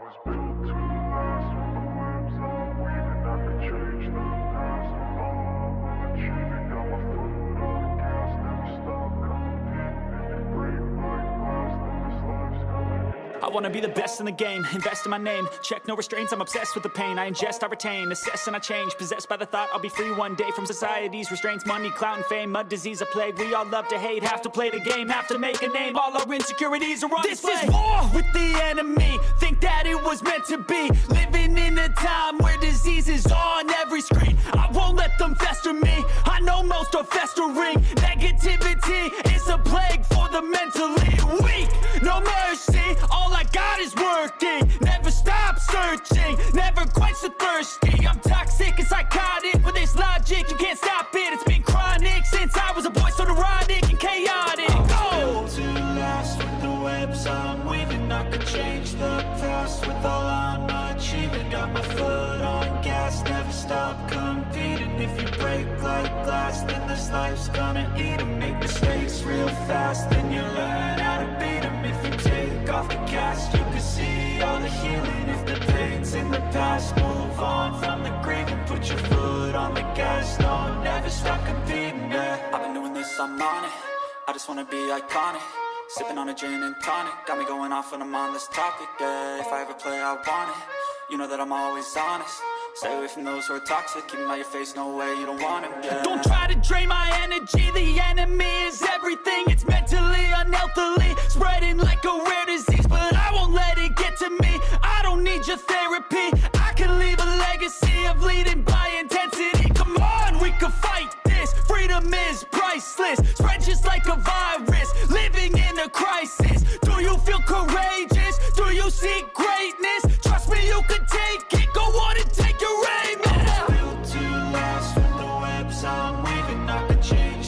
was built to last with the webs I'm weaving. I could change the past with all I'm achieving. Got my foot on the gas, never stop competing. If you break my glass, then this life's gonna I wanna be the best in the game, invest in my name. Check no restraints, I'm obsessed with the pain. I ingest, I retain, assess and I change. Possessed by the thought I'll be free one day from society's restraints. Money, clout and fame, mud, disease, a plague. We all love to hate, have to play the game, have to make a name. All our insecurities are on display. This is war with the enemy, think that it was meant to be. Living in a time where disease is on every screen. I won't let them fester me, I know most are festering. Negativity is a plague for the mentally weak. No mercy, all I got is working. Never stop searching, never quench the thirsty. I'm toxic and psychotic, with this logic you can't stop it. It's been chronic since I was a boy, so neurotic and chaotic. Built to last with the webs I'm weaving. I could change the past with all I'm achieving. Got my foot on gas, never stop competing. If you break like glass, then this life's gonna eat 'em. Make mistakes real fast, then you learn how to beat 'em. If you take off the cast, you can see all the healing. If the pain's in the past, move on from the grieving. Put your foot on the gas, no, never stop competing, yeah. I've been doing this, I'm on it. I just wanna be iconic. Sipping on a gin and tonic, got me going off when I'm on this topic, yeah. If I ever play, I want it. You know that I'm always honest. Stay away from those who are toxic. Keep them out your face, no way, you don't want it, yeah. Don't try to drain my energy. The enemy is everything. It's mentally, unhealthily, spreading like a rare disease. But I won't let it get to me. I don't need your therapy. I can leave a legacy of leading by intensity. Come on, we can fight this. Freedom is priceless. Spread just like a virus. Living in a crisis. Do you feel courageous? Do you seek greatness? Trust me, you can take it. Go on and take your aim. I was built to last with the webs I'm weaving. I could change